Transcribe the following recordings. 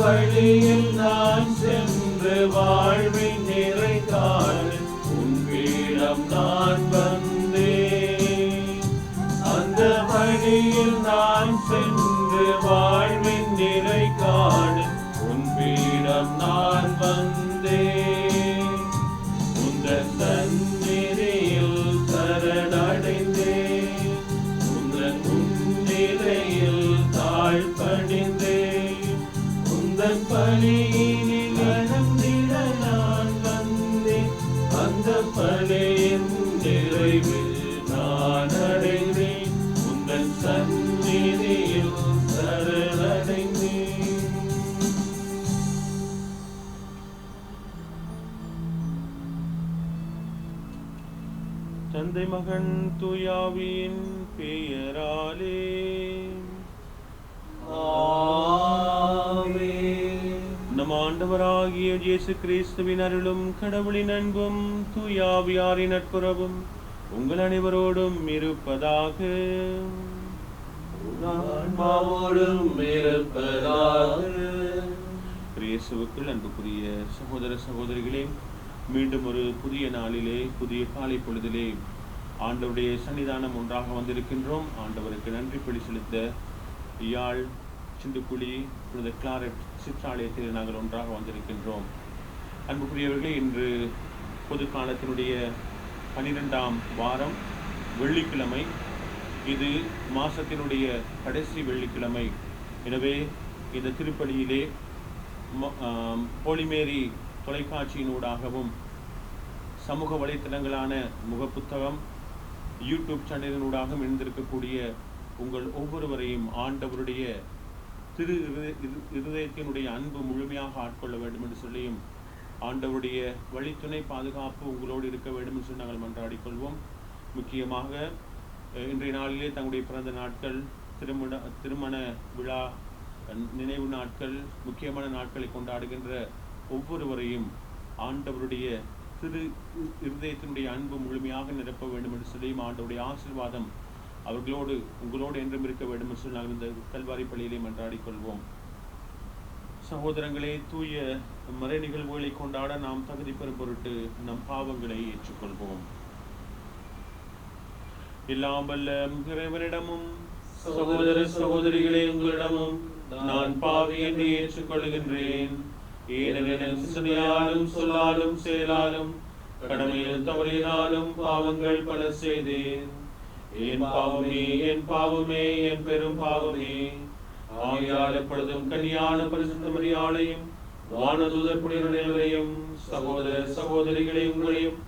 வழியில் நான் சென்று வாழ்வின் நிறை காண உன் பீடம் நான் வந்தேன். அந்த வழியில் நான் சென்று வாழ்வின் நிறை காண உன் பீடம் நான் வந்தேன். உந்தன் சந்நிதியில் சரணடைந்தேன். உந்தன் முன்னிலையில் தாழ்பணிந்தேன். உந்தன் பலியினில் நடந்திட நான் வந்தேன். அந்த பலியின் நிறைவில் நான் அடைந்தேன். உந்தன் சந்நிதியில் சரணடைந்தேன். தந்தை மகன் தூயாவின் பெயராலே ஆமென். நம் ஆண்டவராகிய இயேசு கிறிஸ்துவின் அருளும் கடவுளின் அன்பும் தூயாவியாரின் நட்புறவும் உங்கள் அனைவரோடும் இருப்பதாக. ஆன்மாவோடும் இருப்பதாக. இயேசுவுக்குள் அன்புக்குரிய சகோதர சகோதரிகளே, மீண்டும் ஒரு புதிய நாளிலே புதிய காலை பொழுதிலே ஆண்டவருடைய சன்னிதானம் ஒன்றாக வந்திருக்கின்றோம். ஆண்டவருக்கு நன்றி பலி செலுத்த யாழ் சிண்டுக்குழி புனித கிளாரட் சிற்றாலயத்தில் நாங்கள் ஒன்றாக வந்திருக்கின்றோம். அன்புக்குரியவர்களே, இன்று பொது காலத்தினுடைய 12ஆம் வாரம் வெள்ளிக்கிழமை. இது மாசத்தினுடைய கடைசி வெள்ளிக்கிழமை. எனவே இந்த திருப்பலியிலே போலிமேரி தொலைக்காட்சியினூடாகவும் சமூக வலைத்தளங்களான முகப்புத்தகம் யூடியூப் சேனலினூடாகவும் இணைந்திருக்கக்கூடிய உங்கள் ஒவ்வொருவரையும் ஆண்டவருடைய திரு இருதயத்தினுடைய அன்பு முழுமையாக ஆட்கொள்ள வேண்டும் என்று சொல்லியும் ஆண்டவருடைய வழித்துணை பாதுகாப்பு உங்களோடு இருக்க வேண்டும் என்று சொல்லி நாங்கள் மன்றாடிக்கொள்வோம். முக்கியமாக இன்றைய நாளிலே தங்களுடைய பிறந்த நாட்கள், திருமண விழா, நினைவு நாட்கள், முக்கியமான நாட்களை கொண்டாடுகின்ற ஒவ்வொருவரையும் ஆண்டவருடைய திரு இருதயத்தினுடைய அன்பு முழுமையாக நிரப்ப வேண்டும் என்று சொல்லியும் ஆண்டவருடைய ஆசீர்வாதம் அவர்களோடு உங்களோடு என்றும் இருக்க வேண்டும் என்று சொல்லி நாங்கள் இந்த கல்வாரி பள்ளியிலே மன்றாடிக்கொள்வோம். சகோதரங்களே, தூய மறை நிகழ்வுகளை கொண்டாட நாம் தகுதி பெறும் பொருட்டு நம் பாவங்களை ஏற்றுக்கொள்வோம். எல்லாம் வல்ல இறைவனிடமும் சகோதர சகோதரிகளே உங்களிடமும் நான் பாவி என்று ஏற்றுக்கொள்கின்றேன். ஏனெனில் சிந்தனையாலும் சொல்லாலும் செயலாலும் கடமையில் தவறினாலும் பாவங்கள் பல செய்தேன். என் பாவமே, என் பாவமே, என் பெரும் பாவமே. ஆகையால் எப்பொழுதும் கன்னியான பரிசுத்த மரியாளையும் வானதூதர் புனிதரையும் சகோதர சகோதரிகளை உங்களையும்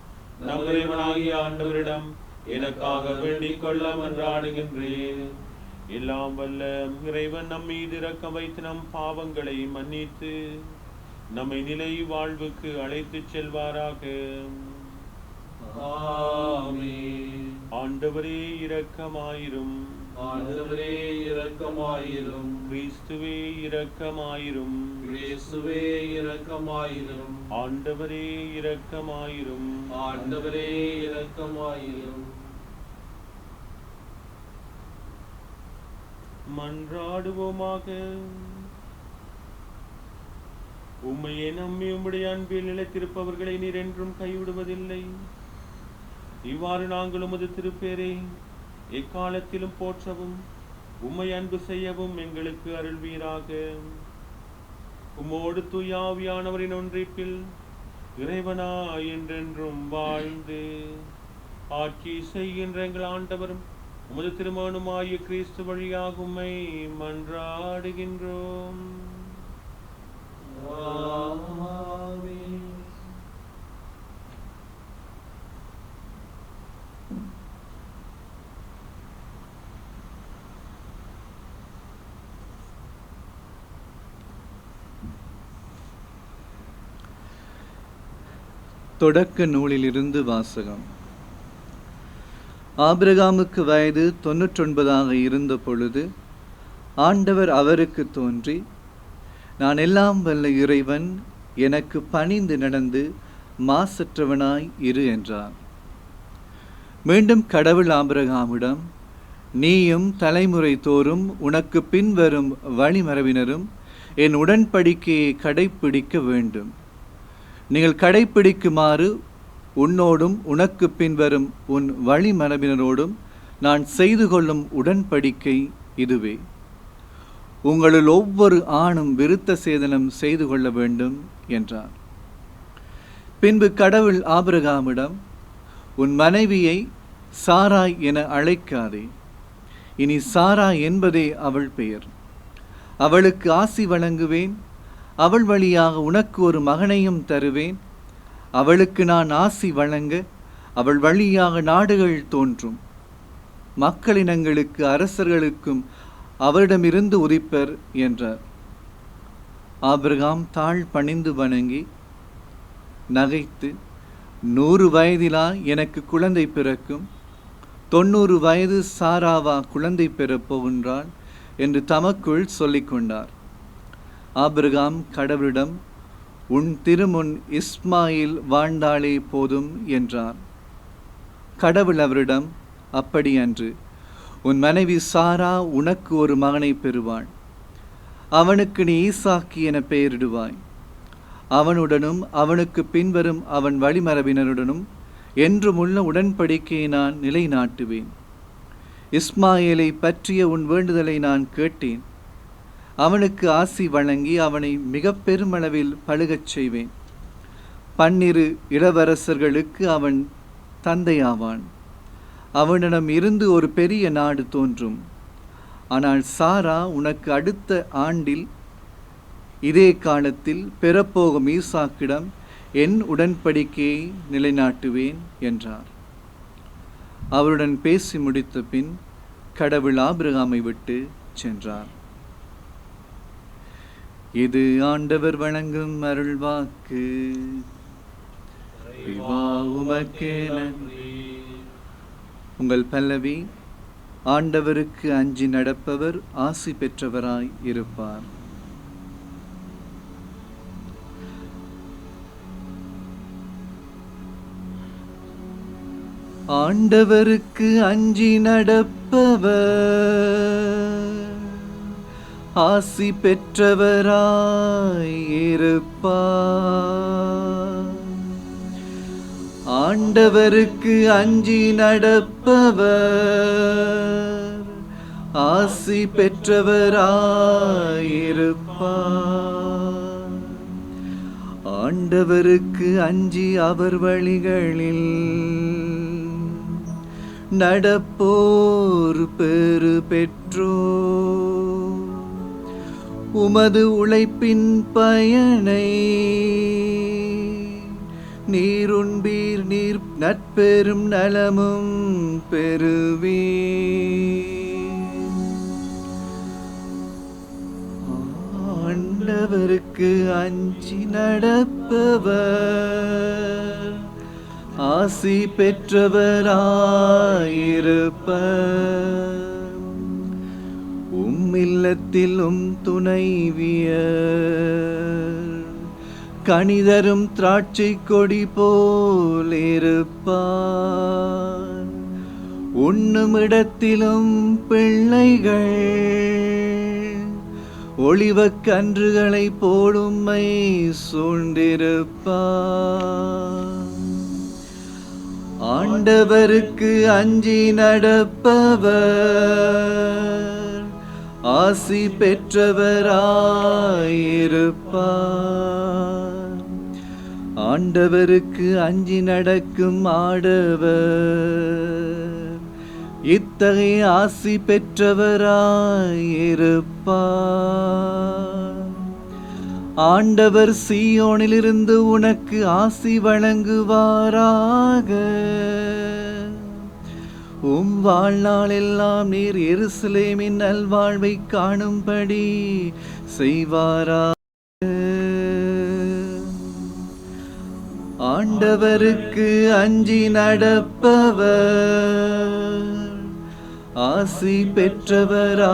நம் இறைவனாகிய ஆண்டவரிடம் எனக்காக வேண்டிக் கொள்ள மன்றாடுகின்றேன். எல்லாம் வல்ல இறைவன் நம் மீது இரக்கம் வைத்து நம் பாவங்களை மன்னித்து நம்மை நிலை வாழ்வுக்கு அழைத்துச் செல்வாராக. ஆமென். ஆண்டவரே இரக்கமாயிரும். ஆண்டவரே இரக்கமாயிரும். கிறிஸ்துவே இரக்கமாயிரும். இயேசுவே இரக்கமாயிரும். ஆண்டவரே இரக்கமாயிரும். ஆண்டவரே இரக்கமாயிரும். மன்றாடுவோமாக. உம்மையே நம்பி உம்முடைய அன்பில் நிலைத்திருப்பவர்களை நீர் என்றும் கைவிடுவதில்லை. இவ்வாறு நாங்கள் உமது திருப்பேரை எக்காலத்திலும் போற்றவும் உம்மை அன்பு செய்யவும் எங்களுக்கு அருள்வீராக. உம்மோடு தூய ஆவியானவரின் ஒன்றிப்பில் இறைவனா என்றென்றும் வாழ்ந்து ஆட்சி செய்கின்ற எங்கள் ஆண்டவரும் உமது திருமகனுமாகிய கிறிஸ்து வழியாக உம்மை மன்றாடுகின்றோம். ஆமென். தொடக்க நூலிலிருந்து வாசகம். ஆபிரகாமுக்கு வயது 99 இருந்த பொழுது ஆண்டவர் அவருக்கு தோன்றி, நான் எல்லாம் வல்ல இறைவன், எனக்கு பணிந்து நடந்து மாசற்றவனாய் இரு என்றார். மீண்டும் கடவுள் ஆபிரகாமிடம், நீயும் தலைமுறை தோறும் உனக்கு பின்வரும் வழிமரபினரும் என் உடன்படிக்கையை கடைப்பிடிக்க வேண்டும். நீங்கள் கடைப்பிடிக்குமாறு உன்னோடும் உனக்கு பின்வரும் உன் வழிமரபினரோடும் நான் செய்து கொள்ளும் உடன்படிக்கை இதுவே. உங்களுள் ஒவ்வொரு ஆணும் விருத்த சேதனம் செய்து கொள்ள வேண்டும் என்றார். பின்பு கடவுள் ஆபிரகாமிடம், உன் மனைவியை சாராய் என அழைக்காதே, இனி சாராய் என்பதே அவள் பெயர். அவளுக்கு ஆசி வழங்குவேன், அவள் வழியாக உனக்கு ஒரு மகனையும் தருவேன். அவளுக்கு நான் ஆசி வழங்க அவள் வழியாக நாடுகள் தோன்றும். மக்களினங்களுக்கு அரசர்களுக்கும் அவரிடமிருந்து உதிப்பர் என்றார். ஆபிரகாம் தாழ் பணிந்து வணங்கி நகைத்து, 100 வயதிலா எனக்கு குழந்தை பிறக்கும், 90 வயது சாராவா குழந்தை பெறப் போகின்றாள் என்று தமக்குள் சொல்லிக் கொண்டார். ஆபிரகாம் கடவுளிடம், உன் திருமுன் இஸ்மாயில் வாழ்ந்தாலே போதும் என்றார். கடவுள் அவரிடம், அப்படி அன்று, உன் மனைவி சாரா உனக்கு ஒரு மகனை பெறுவாள். அவனுக்கு நீ ஈசாக்கு என பெயரிடுவாய். அவனுடனும் அவனுக்கு பின்வரும் அவன் வழிமரபினருடனும் என்றுமுள்ள உடன்படிக்கையை நான் நிலைநாட்டுவேன். இஸ்மாயிலை பற்றிய உன் வேண்டுதலை நான் கேட்டேன். அவனுக்கு ஆசி வழங்கி அவனை மிக பெருமளவில் பழுகச் செய்வேன். 12 இளவரசர்களுக்கு அவன் தந்தையாவான். அவனிடம் இருந்து ஒரு பெரிய நாடு தோன்றும். ஆனால் சாரா உனக்கு அடுத்த ஆண்டில் இதே காலத்தில் பெறப்போகும் ஈசாக்கிடம் என் உடன்படிக்கையை நிலைநாட்டுவேன் என்றார். அவருடன் பேசி முடித்த பின் கடவுள் ஆபிரகாமை விட்டு சென்றார். இது ஆண்டவர் வழங்கும் அருள்வாக்கு. உமக்கே நன்றி. உங்கள் பல்லவி, ஆண்டவருக்கு அஞ்சி நடப்பவர் ஆசி பெற்றவராய் இருப்பார். ஆண்டவருக்கு அஞ்சி நடப்பவர் ஆசி பெற்றவராய் இருப்பார். ஆண்டவருக்கு அஞ்சி நடப்பவர் ஆசி பெற்றவராய் இருப்பார். ஆண்டவருக்கு அஞ்சி அவர் வழிகளில் நடப்போர் பெறு பெற்றோர். உமது உழைப்பின் பயனை நீருண்பீர், நீர் நற்பெரும் நலமும் பெறுவீர். ஆண்டவருக்கு அஞ்சி நடப்பவர் ஆசி பெற்றவராயிருப்பர். இல்லத்திலும் துணைவியர் கனிதரும் திராட்சை கொடி போல் இருப்பார். உண்ணும் இடத்திலும் பிள்ளைகள் ஒளிவக் கன்றுகளை போலும்மை சூழ்ந்திருப்பார். ஆண்டவருக்கு அஞ்சி நடப்பவர் ஆசி பெற்றவராயிருப்பார். ஆண்டவருக்கு அஞ்சி நடக்கும் ஆடவர் இத்தகைய ஆசி பெற்றவராயிருப்பார். ஆண்டவர் சீயோனிலிருந்து உனக்கு ஆசி வழங்குவாராக. உம் வாழ்நாள் எல்லாம் நீர் எருசலேமின் நல்வாழ்வை காணும்படி செய்வாராக. ஆண்டவருக்கு அஞ்சி நடப்பவர் ஆசி பெற்றவராயிருப்பர்.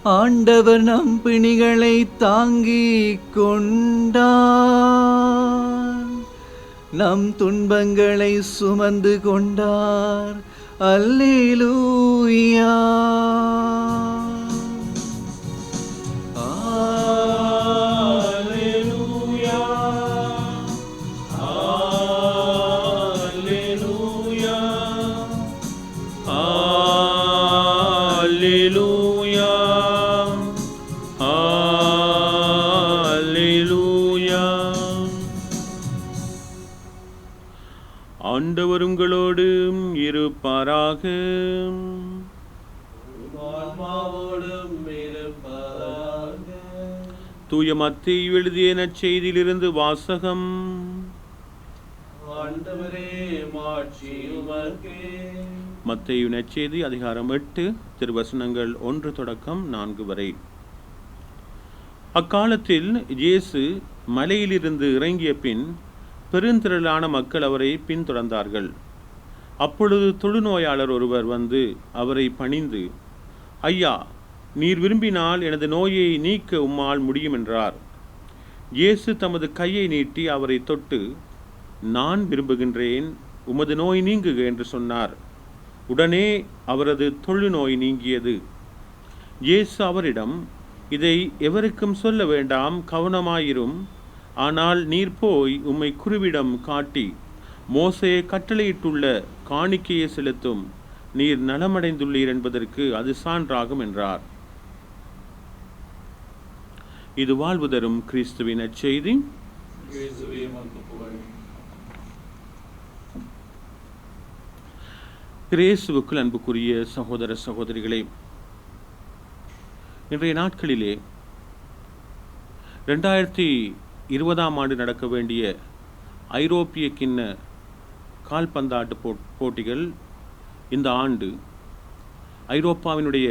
ஆண்டவர் நம் பிணிகளை தாங்கிக் கொண்டார், நம் துன்பங்களை சுமந்து கொண்டார். அல்லேலூயா. அல்லேலூயா. அல்லேலூயா. அல்லேலூயா. அல்லேலூயா. ஆண்டவர் உங்களோடு இருப்பாராக. ஆன்மாவோடும் இருப்பாராக. தூய மத்தேயு எழுதிய நற்செய்தியிலிருந்து வாசகம். ஆண்டவரே மாட்சி உமக்கே. மத்தேயு நற்செய்தி அதிகாரம் 8 திருவசனங்கள் 1 தொடக்கம் 4 வரை. அக்காலத்தில் இயேசு மலையிலிருந்து இறங்கிய பின் பெருந்திரளான மக்கள் அவரை பின்தொடர்ந்தார்கள். அப்பொழுது தொழுநோயாளர் ஒருவர் வந்து அவரை பணிந்து, ஐயா, நீர் விரும்பினால் எனது நோயை நீக்க உம்மால் முடியும் என்றார். இயேசு தமது கையை நீட்டி அவரை தொட்டு, நான் விரும்புகின்றேன், உமது நோய் நீங்குக என்று சொன்னார். உடனே அவரது தொழுநோய் நீங்கியது. இயேசு அவரிடம், இதை எவருக்கும் சொல்ல வேண்டாம், கவனமாயிரும். ஆனால் நீர் போய் உம்மை குருவிடம் காட்டி மோசே கட்டளையிட்டுள்ள காணிக்கையை செலுத்தும், நீர் நலமடைந்துள்ளீர் என்பதற்கு அது சான்றாகும் என்றார். இது வாழ்வு தரும் கிறிஸ்துவின் நற்செய்தி. இயேசுவே உமக்கு புகழ். இயேசுவுக்குள் அன்புக்குரிய சகோதர சகோதரிகளே, இன்றைய நாட்களிலே 2020 ஆண்டு நடக்க வேண்டிய ஐரோப்பிய கிண்ண கால்பந்தாட்டு போட்டிகள் இந்த ஆண்டு ஐரோப்பாவினுடைய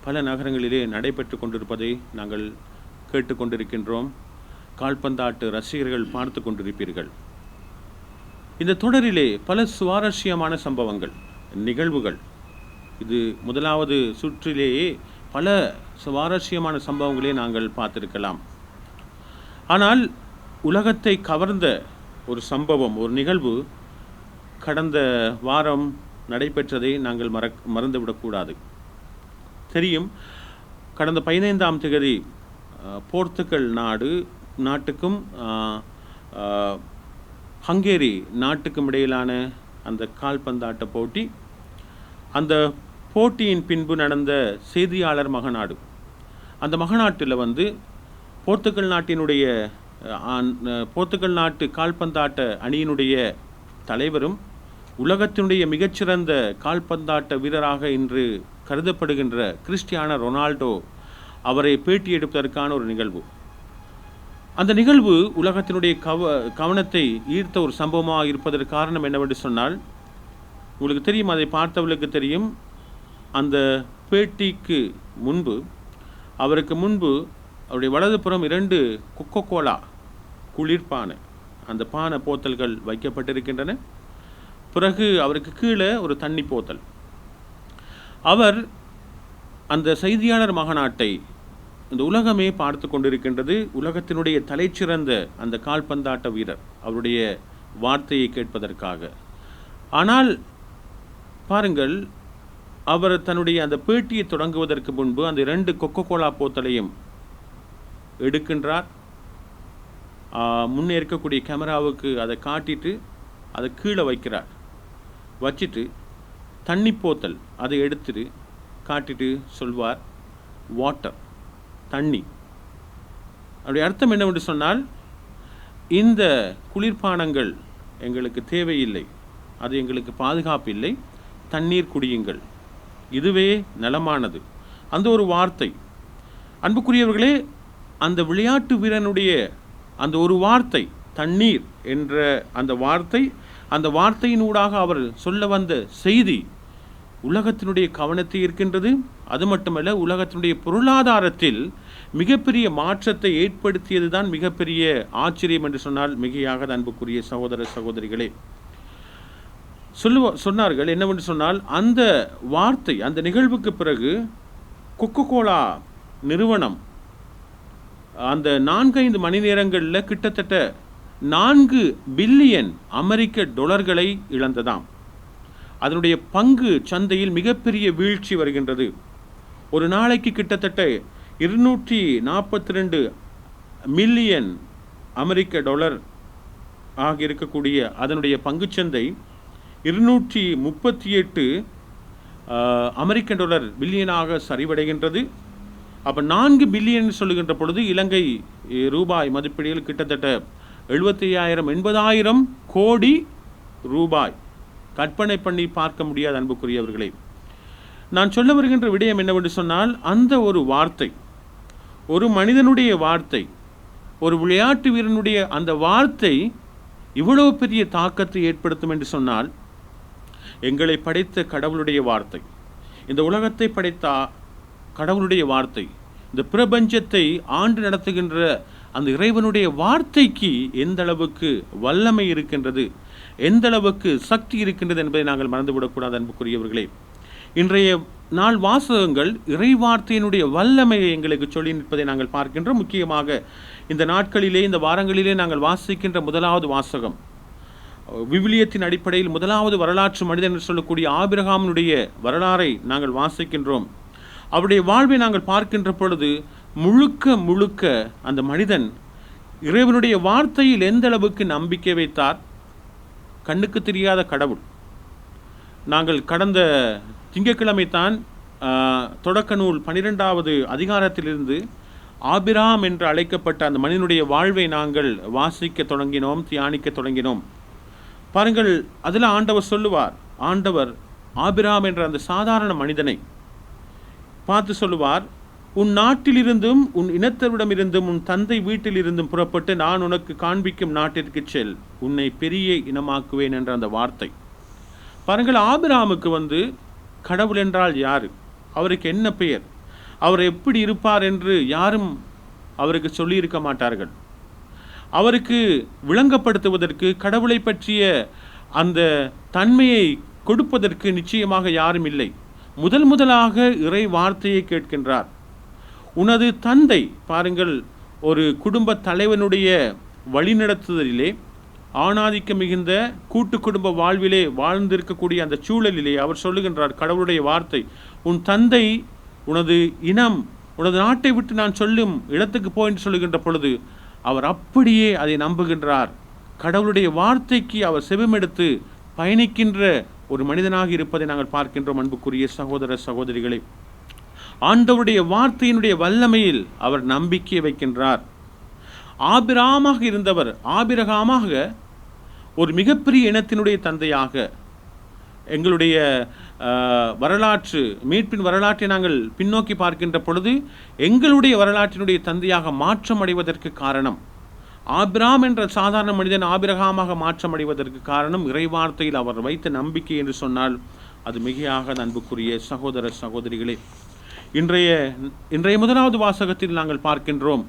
பல நகரங்களிலே நடைபெற்று கொண்டிருப்பதை நாங்கள் கேட்டுக்கொண்டிருக்கின்றோம். கால்பந்தாட்டு ரசிகர்கள் பார்த்து கொண்டிருப்பீர்கள். இந்த தொடரிலே பல சுவாரஸ்யமான சம்பவங்கள், நிகழ்வுகள், இது முதலாவது சுற்றிலேயே பல சுவாரஸ்யமான சம்பவங்களை நாங்கள் பார்த்திருக்கலாம். ஆனால் உலகத்தை கவர்ந்த ஒரு சம்பவம், ஒரு நிகழ்வு கடந்த வாரம் நடைபெற்றதை நாங்கள் மறந்துவிடக்கூடாது. தெரியும், கடந்த 15ஆம் தேதி போர்த்துகல் நாட்டுக்கும் ஹங்கேரி நாட்டுக்கும் இடையிலான அந்த கால்பந்தாட்ட போட்டி, அந்த போட்டியின் பின்பு நடந்த செய்தியாளர் மகநாடு. அந்த மகநாட்டில் வந்து போர்த்துகல் நாட்டு கால்பந்தாட்ட அணியினுடைய தலைவரும் உலகத்தினுடைய மிகச்சிறந்த கால்பந்தாட்ட வீரராக இன்று கருதப்படுகின்ற கிறிஸ்டியானோ ரொனால்டோ அவரை பேட்டி எடுப்பதற்கான ஒரு நிகழ்வு. அந்த நிகழ்வு உலகத்தினுடைய கவனத்தை ஈர்த்த ஒரு சம்பவமாக இருப்பதற்கு காரணம் என்னவென்று சொன்னால், உங்களுக்கு தெரியும், அதை பார்த்தவர்களுக்கு தெரியும், அந்த பேட்டிக்கு முன்பு, அவருக்கு முன்பு அவருடைய வலதுபுறம் 2 கொக்கோகோலா குளிர்பான அந்த பான போத்தல்கள் வைக்கப்பட்டிருக்கின்றன. பிறகு அவருக்கு கீழே ஒரு தண்ணி போத்தல். அவர் அந்த செய்தியாளர் மகநாட்டை இந்த உலகமே பார்த்து கொண்டிருக்கின்றது. உலகத்தினுடைய தலைச்சிறந்த அந்த கால்பந்தாட்ட வீரர் அவருடைய வார்த்தையை கேட்பதற்காக. ஆனால் பாருங்கள், அவர் தன்னுடைய அந்த பேட்டியை தொடங்குவதற்கு முன்பு அந்த 2 கொக்கோகோலா போத்தலையும் எடுக்கின்றார். முன்னே இருக்கக்கூடிய கேமராவுக்கு அதை காட்டிட்டு அதை கீழே வைக்கிறார். வச்சுட்டு தண்ணி போத்தல் அதை எடுத்துட்டு காட்டிட்டு சொல்வார், வாட்டர், தண்ணி. அப்படி அர்த்தம் என்னவென்று சொன்னால், இந்த குளிர்பானங்கள் எங்களுக்கு தேவையில்லை, அது எங்களுக்கு பாதுகாப்பு இல்லை, தண்ணீர் குடியுங்கள், இதுவே நலமானது. அந்த ஒரு வார்த்தை. அன்புக்குரியவர்களே, அந்த விளையாட்டு வீரனுடைய அந்த ஒரு வார்த்தை, தண்ணீர் என்ற அந்த வார்த்தையினூடாக அவர் சொல்ல வந்த செய்தி உலகத்தினுடைய கவனத்தை இருக்கின்றது. அது மட்டுமல்ல, உலகத்தினுடைய பொருளாதாரத்தில் மிகப்பெரிய மாற்றத்தை ஏற்படுத்தியது தான் மிகப்பெரிய ஆச்சரியம் என்று சொன்னால் மிகையாக அன்புக்குரிய சகோதர சகோதரிகளே. சொன்னார்கள் என்னவென்று சொன்னால், அந்த வார்த்தை, அந்த நிகழ்வுக்கு பிறகு கொக்கோகோலா நிறுவனம் அந்த 4-5 மணி நேரங்களில் கிட்டத்தட்ட 4 பில்லியன் அமெரிக்க டாலர்களை இழந்ததாம். அதனுடைய பங்கு சந்தையில் மிகப்பெரிய வீழ்ச்சி வருகின்றது. ஒரு நாளைக்கு கிட்டத்தட்ட 242 மில்லியன் அமெரிக்க டாலர் ஆக இருக்கக்கூடிய அதனுடைய பங்குச்சந்தை 238 அமெரிக்க டாலர் பில்லியனாக சரிவடைகின்றது. அப்போ 4 பில்லியன் சொல்லுகின்ற பொழுது இலங்கை ரூபாய் மதிப்பீடில் கிட்டத்தட்ட 75,000-80,000 கோடி ரூபாய். கற்பனை பண்ணி பார்க்க முடியாத அன்புக்குரியவர்களே. நான் சொல்ல வருகின்ற விடயம் என்னவென்று சொன்னால், அந்த ஒரு வார்த்தை, ஒரு மனிதனுடைய வார்த்தை, ஒரு விளையாட்டு வீரனுடைய அந்த வார்த்தை இவ்வளவு பெரிய தாக்கத்தை ஏற்படுத்தும் என்று சொன்னால், எங்களை படைத்த கடவுளுடைய வார்த்தை, இந்த உலகத்தை படைத்த கடவுளுடைய வார்த்தை, இந்த பிரபஞ்சத்தை ஆண்டு நடத்துகின்ற அந்த இறைவனுடைய வார்த்தைக்கு எந்த அளவுக்கு வல்லமை இருக்கின்றது, எந்த அளவுக்கு சக்தி இருக்கின்றது என்பதை நாங்கள் மறந்துவிடக்கூடாது அன்புக்குரியவர்களே. இன்றைய நாள் வாசகங்கள் இறை வார்த்தையினுடைய வல்லமையை எங்களுக்கு சொல்லி நிற்பதை நாங்கள் பார்க்கின்றோம். முக்கியமாக இந்த நாட்களிலே, இந்த வாரங்களிலே நாங்கள் வாசிக்கின்ற முதலாவது வாசகம், விவிலியத்தின் அடிப்படையில் முதலாவது வரலாற்று மனிதன் என்று சொல்லக்கூடிய ஆபிரகாமினுடைய வரலாறை நாங்கள் வாசிக்கின்றோம். அவருடைய வாழ்வை நாங்கள் பார்க்கின்ற பொழுது முழுக்க முழுக்க அந்த மனிதன் இறைவனுடைய வார்த்தையில் எந்த அளவுக்கு நம்பிக்கை வைத்தார். கண்ணுக்கு தெரியாத கடவுள். நாங்கள் கடந்த திங்கட்கிழமை தான் தொடக்க நூல் 12வது அதிகாரத்திலிருந்து ஆபிரகாம் என்று அழைக்கப்பட்ட அந்த மனிதனுடைய வாழ்வை நாங்கள் வாசிக்க தொடங்கினோம், தியானிக்க தொடங்கினோம். பாருங்கள், அதில் ஆண்டவர் சொல்லுவார், ஆண்டவர் ஆபிரகாம் என்ற அந்த சாதாரண மனிதனை பார்த்து சொல்லுவார், உன் நாட்டிலிருந்தும் உன் இனத்தவரிடமிருந்தும் உன் தந்தை வீட்டிலிருந்தும் புறப்பட்டு நான் உனக்கு காண்பிக்கும் நாட்டிற்கு செல், உன்னை பெரிய இனமாக்குவேன் என்ற அந்த வார்த்தை. பாருங்கள், ஆபிரகாமுக்கு கடவுள் என்றால் யார், அவருக்கு என்ன பெயர், அவர் எப்படி இருப்பார் என்று யாரும் அவருக்கு சொல்லியிருக்க மாட்டார்கள். அவருக்கு விளங்கப்படுத்துவதற்கு, கடவுளை பற்றிய அந்த தன்மையை கொடுப்பதற்கு நிச்சயமாக யாரும் இல்லை. முதலாக இறை வார்த்தையை கேட்கின்றார். உனது தந்தை, பாருங்கள், ஒரு குடும்ப தலைவனுடைய வழிநடத்துதலிலே, ஆணாதிக்க மிகுந்த கூட்டு குடும்ப வாழ்விலே வாழ்ந்திருக்கக்கூடிய அந்த சூழலிலே அவர் சொல்லுகின்றார், கடவுளுடைய வார்த்தை, உன் தந்தை, உனது இனம், உனது நாட்டை விட்டு நான் சொல்லும் இடத்துக்கு போ என்று சொல்லுகின்ற பொழுது அவர் அப்படியே அதை நம்புகின்றார். கடவுளுடைய வார்த்தைக்கு அவர் செவிமெடுத்து பயணிக்கின்ற ஒரு மனிதனாக இருப்பதை நாங்கள் பார்க்கின்றோம். அன்புக்குரிய சகோதர சகோதரிகளே, ஆண்டவருடைய வார்த்தையினுடைய வல்லமையில் அவர் நம்பிக்கை வைக்கின்றார். ஆபிரகாமாக இருந்தவர் ஆபிரகாமாக ஒரு மிகப்பெரிய இனத்தினுடைய தந்தையாக, எங்களுடைய வரலாற்று மீட்பின் வரலாற்றை நாங்கள் பின்னோக்கி பார்க்கின்ற பொழுது எங்களுடைய வரலாற்றினுடைய தந்தையாக மாற்றம் அடைவதற்கு காரணம், ஆபிரகாம் என்ற சாதாரண மனிதன் ஆபிரகாமாக மாற்றம் அடைவதற்கு காரணம் இறைவார்த்தையில் அவர் வைத்த நம்பிக்கை என்று சொன்னால் அது மிகையாக அன்புக்குரிய சகோதர சகோதரிகளே. இன்றைய முதலாவது வாசகத்தில் நாங்கள் பார்க்கின்றோம்,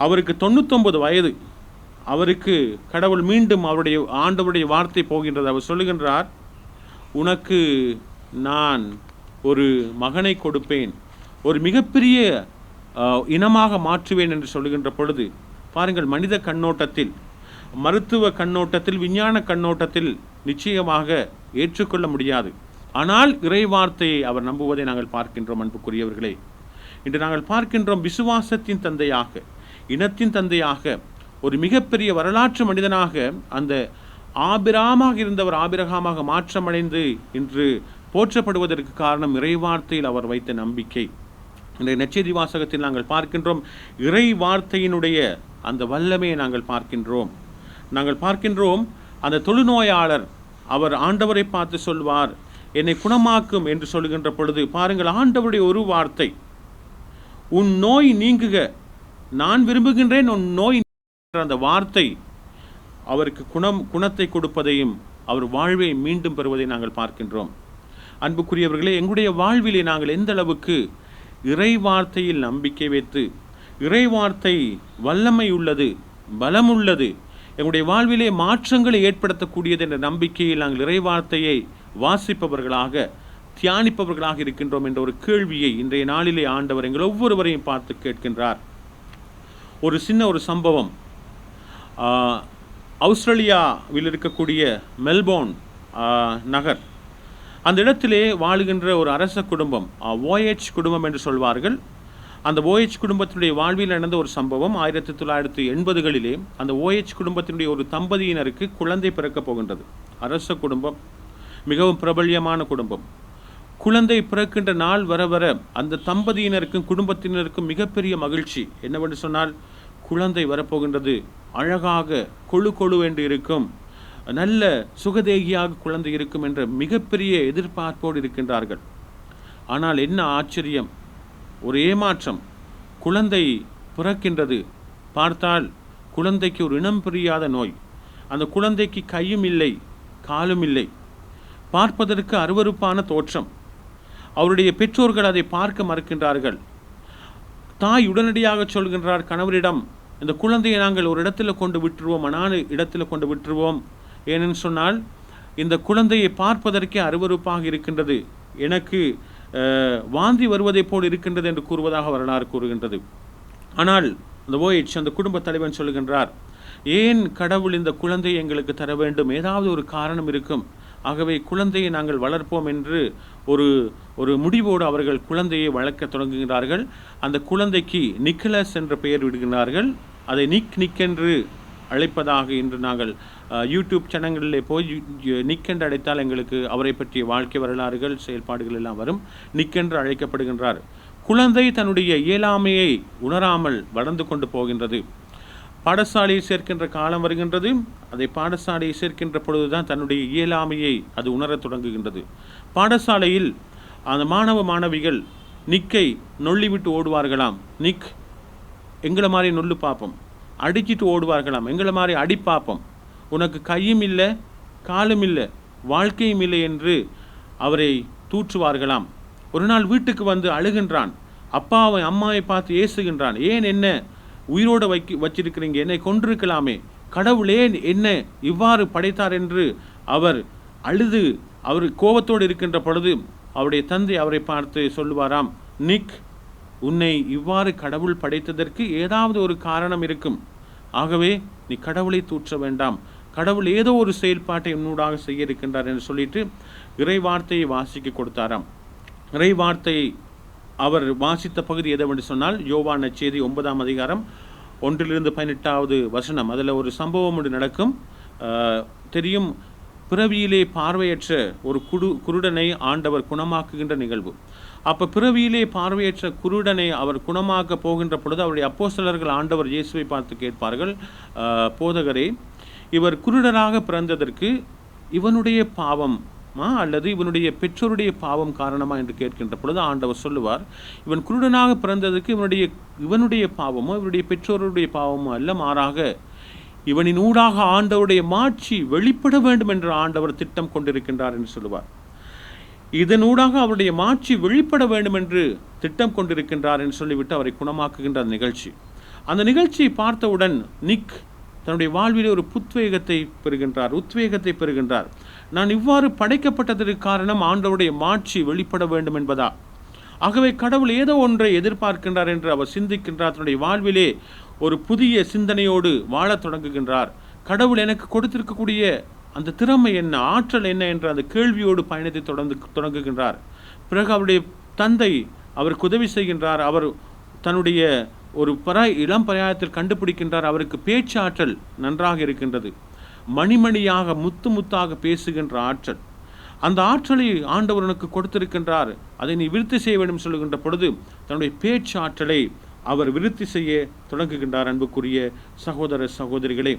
அவருக்கு 99 வயது. அவருக்கு கடவுள் மீண்டும் அவருடைய ஆண்டவருடைய வார்த்தை போகின்றது. அவர் சொல்லுகின்றார், உனக்கு நான் ஒரு மகனை கொடுப்பேன், ஒரு மிகப்பெரிய இனமாக மாற்றுவேன் என்று சொல்லுகின்ற பொழுது பாருங்கள், மனித கண்ணோட்டத்தில், மருத்துவ கண்ணோட்டத்தில், விஞ்ஞான கண்ணோட்டத்தில் நிச்சயமாக ஏற்றுக்கொள்ள முடியாது. ஆனால் இறை வார்த்தையை அவர் நம்புவதை நாங்கள் பார்க்கின்றோம். அன்புக்குரியவர்களே, இன்று நாங்கள் பார்க்கின்றோம், விசுவாசத்தின் தந்தையாக, இனத்தின் தந்தையாக, ஒரு மிகப்பெரிய வரலாற்று மனிதனாக அந்த ஆபிரகாமாக இருந்தவர் ஆபிரகாமாக மாற்றமடைந்து இன்று போற்றப்படுவதற்கு காரணம் இறைவார்த்தையில் அவர் வைத்த நம்பிக்கை. இந்த நற்செய்தி வாசகத்தில் நாங்கள் பார்க்கின்றோம், இறை வார்த்தையினுடைய அந்த வல்லமையை நாங்கள் பார்க்கின்றோம். அந்த தொழுநோயாளர் அவர் ஆண்டவரை பார்த்து சொல்வார், என்னை குணமாக்கும் என்று சொல்லுகின்ற பொழுது பாருங்கள், ஆண்டவருடைய ஒரு வார்த்தை, உன் நோய் நீங்குக, நான் விரும்புகின்றேன் உன் நோய் என்ற அந்த வார்த்தை அவருக்கு குணத்தை கொடுப்பதையும் அவர் வாழ்வை மீண்டும் பெறுவதை நாங்கள் பார்க்கின்றோம். அன்புக்குரியவர்களே, எங்களுடைய வாழ்விலே நாங்கள் எந்த அளவுக்கு இறை வார்த்தையில் நம்பிக்கை வைத்து, இறை வார்த்தை வல்லமை உள்ளது, பலம் உள்ளது, எங்களுடைய வாழ்விலே மாற்றங்களை ஏற்படுத்தக்கூடியது என்ற நம்பிக்கையில் நாங்கள் இறை வார்த்தையை வாசிப்பவர்களாக, தியானிப்பவர்களாக இருக்கின்றோம் என்ற ஒரு கேள்வியை இன்றைய நாளிலே ஆண்டவர் எங்கள் ஒவ்வொருவரையும் பார்த்து கேட்கின்றார். ஒரு சின்ன ஒரு சம்பவம். ஆஸ்திரேலியாவில் இருக்கக்கூடிய மெல்போர்ன் நகர், அந்த இடத்திலே வாழுகின்ற ஒரு அரச குடும்பம், OH குடும்பம் என்று சொல்வார்கள். அந்த OH குடும்பத்தினுடைய வாழ்வில் நடந்த ஒரு சம்பவம் 1980களிலே அந்த OH குடும்பத்தினுடைய ஒரு தம்பதியினருக்கு குழந்தை பிறக்கப் போகின்றது. அரச குடும்பம், மிகவும் பிரபல்யமான குடும்பம். குழந்தை பிறக்கின்ற நாள் வர வர அந்த தம்பதியினருக்கும் குடும்பத்தினருக்கும் மிகப்பெரிய மகிழ்ச்சி. என்னவென்று சொன்னால், குழந்தை வரப்போகின்றது, அழகாக கொழு கொழு என்று இருக்கும், நல்ல சுகதேகியாக குழந்தை இருக்கும் என்ற மிகப்பெரிய எதிர்பார்ப்போடு இருக்கின்றார்கள். ஆனால் என்ன ஆச்சரியம், ஒரு ஏமாற்றம். குழந்தை பிறக்கின்றது, பார்த்தால் குழந்தைக்கு ஒரு இனம் புரியாத நோய். அந்த குழந்தைக்கு கையும் இல்லை, காலும் இல்லை, பார்ப்பதற்கு அருவருப்பான தோற்றம். அவருடைய பெற்றோர்கள் அதை பார்க்க மறுக்கின்றார்கள். தாய் உடனடியாக சொல்கின்றார் கணவரிடம், இந்த குழந்தையை நாங்கள் ஒரு இடத்துல கொண்டு விட்டுருவோம், அனான இடத்துல கொண்டு விட்டுருவோம். ஏனென்று சொன்னால் இந்த குழந்தையை பார்ப்பதற்கே அருவருப்பாக இருக்கின்றது, எனக்கு வாந்தி வருவதை போல் இருக்கின்றது என்று கூறுவதாக வரலாறு கூறுகின்றது. ஆனால் அந்த OH அந்த குடும்ப தலைவன் சொல்கின்றார், ஏன் கடவுள் இந்த குழந்தையை எங்களுக்கு தர வேண்டும், ஏதாவது ஒரு காரணம் இருக்கும், ஆகவே குழந்தையை நாங்கள் வளர்ப்போம் என்று ஒரு முடிவோடு அவர்கள் குழந்தையை வளர்க்க தொடங்குகிறார்கள். அந்த குழந்தைக்கு நிக்கலஸ் என்ற பெயர் விடுகிறார்கள். அதை நிக் என்று அழைப்பதாக இன்று நாங்கள் யூடியூப் சேனல்களிலே போய் நிக் என்று அழைத்தால் எங்களுக்கு அவரை பற்றிய வாழ்க்கை வரலாறுகள், செயல்பாடுகள் எல்லாம் வரும். நிக் என்று அழைக்கப்படுகின்றார். குழந்தை தன்னுடைய இயலாமையை உணராமல் வளர்ந்து கொண்டு போகின்றது. பாடசாலையை சேர்க்கின்ற காலம் வருகின்றது. அதை பாடசாலையை சேர்க்கின்ற பொழுதுதான் தன்னுடைய இயலாமையை அது உணரத் தொடங்குகின்றது. பாடசாலையில் அந்த மாணவ மாணவிகள் நிக்கை நொள்ளிவிட்டு ஓடுவார்களாம். நிக், எங்களை மாதிரி நொல்லு பார்ப்போம். அடிச்சிட்டு ஓடுவார்களாம், எங்களை மாதிரி அடி பார்ப்போம். உனக்கு கையும் இல்லை, காலும் இல்லை, வாழ்க்கையும் இல்லை என்று அவரை தூற்றுவார்களாம். ஒரு நாள் வீட்டுக்கு வந்து அழுகின்றான். அப்பாவை அம்மாவை பார்த்து ஏசுகின்றான், ஏன் என்ன உயிரோடு வச்சிருக்கிறீங்க, என்னை கொன்றிருக்கலாமே, கடவுள் ஏன் என்ன இவ்வாறு படைத்தார் என்று அவர் அழுது அவர் கோபத்தோடு இருக்கின்ற பொழுது அவருடைய தந்தை அவரை பார்த்து சொல்லுவாராம், நிக், உன்னை இவ்வாறு கடவுள் படைத்ததற்கு ஏதாவது ஒரு காரணம் இருக்கும், ஆகவே நீ கடவுளை தூற்ற வேண்டாம், கடவுள் ஏதோ ஒரு செயல்பாட்டை உன்னூடாக செய்ய இருக்கின்றார் என்று சொல்லிட்டு இறை வார்த்தையை வாசிக்க கொடுத்தாராம். இறை வார்த்தையை அவர் வாசித்த பகுதி எதவென்று சொன்னால் யோவான் நற்செய்தி 9ஆம் அதிகாரம் 1-18 அதில் ஒரு சம்பவம் ஒன்று நடக்கும். தெரியும், பிறவியிலே பார்வையற்ற ஒரு குருடனை ஆண்டவர் குணமாக்குகின்ற நிகழ்வு. அப்போ பிறவியிலே பார்வையற்ற குருடனை அவர் குணமாக்க போகின்ற பொழுது அவருடைய அப்போஸ்தலர்கள் ஆண்டவர் இயேசுவை பார்த்து கேட்பார்கள், போதகரே, இவர் குருடராக பிறந்ததற்கு இவனுடைய பாவமா அல்லது இவனுடைய பெற்றோருடைய பாவம் காரணமா என்று கேட்கின்ற பொழுது ஆண்டவர் சொல்லுவார், இவன் குருடனாக பிறந்ததற்கு இவனுடைய பாவமோ இவருடைய பெற்றோருடைய பாவமோ அல்ல, மாறாக இவனின் ஊடாக ஆண்டவருடைய மாட்சி வெளிப்பட வேண்டும் என்று ஆண்டவர் திட்டம் கொண்டிருக்கின்றார் என்று சொல்லுவார். இதனூடாக அவருடைய மாட்சி வெளிப்பட வேண்டும் என்று திட்டம் கொண்டிருக்கின்றார் என்று சொல்லிவிட்டு அவரை குணமாக்குகின்ற அந்த நிகழ்ச்சி. அந்த நிகழ்ச்சியை பார்த்தவுடன் நிக் தன்னுடைய வாழ்விலே ஒரு உத்வேகத்தை பெறுகின்றார். நான் இவ்வாறு படைக்கப்பட்டதற்கு காரணம் ஆண்டவருடைய மாட்சி வெளிப்பட வேண்டும் என்பதா, ஆகவே கடவுள் ஏதோ ஒன்றை எதிர்பார்க்கின்றார் என்று அவர் சிந்திக்கின்றார். தன்னுடைய வாழ்விலே ஒரு புதிய சிந்தனையோடு வாழத் தொடங்குகின்றார். கடவுள் எனக்கு கொடுத்திருக்கக்கூடிய அந்த திறமை என்ன, ஆற்றல் என்ன என்ற அந்த கேள்வியோடு பயணத்தை தொடங்குகின்றார். பிறகு அவருடைய தந்தை அவருக்கு உதவி செய்கின்றார். அவர் தன்னுடைய ஒரு இளம் பராயத்தில் கண்டுபிடிக்கின்றார், அவருக்கு பேச்சாற்றல் நன்றாக இருக்கின்றது, மணிமணியாக முத்தாக பேசுகின்ற ஆற்றல். அந்த ஆற்றலை ஆண்டவர் எனக்கு கொடுத்திருக்கின்றார், அதை நீ விருத்தி செய்ய வேண்டும் சொல்லுகின்ற பொழுது தன்னுடைய பேச்சாற்றலை அவர் விருத்தி செய்ய தொடங்குகின்றார். அன்புக்குரிய சகோதர சகோதரிகளே,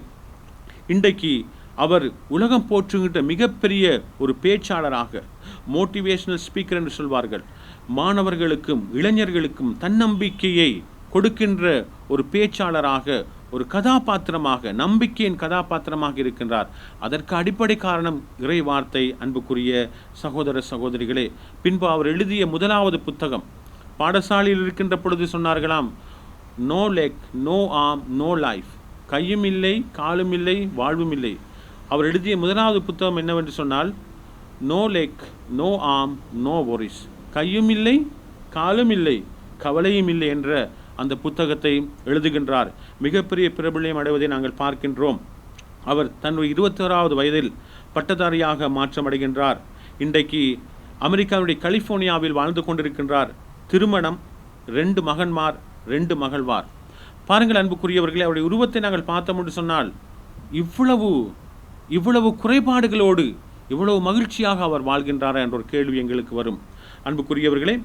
இன்றைக்கு அவர் உலகம் போற்றுகின்ற மிகப்பெரிய ஒரு பேச்சாளராக, மோட்டிவேஷனல் ஸ்பீக்கர் என்று சொல்வார்கள், மாணவர்களுக்கும் இளைஞர்களுக்கும் தன்னம்பிக்கையை கொடுக்கின்ற ஒரு பேச்சாளராக, ஒரு கதாபாத்திரமாக, நம்பிக்கையின் கதாபாத்திரமாக இருக்கின்றார். அதற்கு அடிப்படை காரணம் இறை வார்த்தை. அன்புக்குரிய சகோதர சகோதரிகளே, பின்பு அவர் எழுதிய முதலாவது புத்தகம், பாடசாலையில் இருக்கின்ற பொழுது சொன்னார்களாம், no leg, no arm, no life, கையும் இல்லை, காலும் இல்லை, வாழ்வும் இல்லை. அவர் எழுதிய முதலாவது புத்தகம் என்னவென்று சொன்னால் no leg, no arm, no worries. கையும் இல்லை, காலும் இல்லை, கவலையும் இல்லை என்ற அந்த புத்தகத்தை எழுதுகின்றார். மிகப்பெரிய பிரபல்யம் அடைவதை நாங்கள் பார்க்கின்றோம். அவர் தன்னுடைய 21வது வயதில் பட்டதாரியாக மாற்றமடைகின்றார். இன்றைக்கு அமெரிக்காவுடைய கலிஃபோர்னியாவில் வாழ்ந்து கொண்டிருக்கின்றார். திருமணம், 2 மகன்மார், 2 மகள்வார். பாருங்கள் அன்புக்குரியவர்களே, அவருடைய உருவத்தை நாங்கள் பார்த்தோம் என்று சொன்னால் இவ்வளவு குறைபாடுகளோடு இவ்வளவு மகிழ்ச்சியாக அவர் வாழ்கின்றாரா என்ற ஒரு கேள்வி எங்களுக்கு வரும். அன்புக்குரியவர்களே,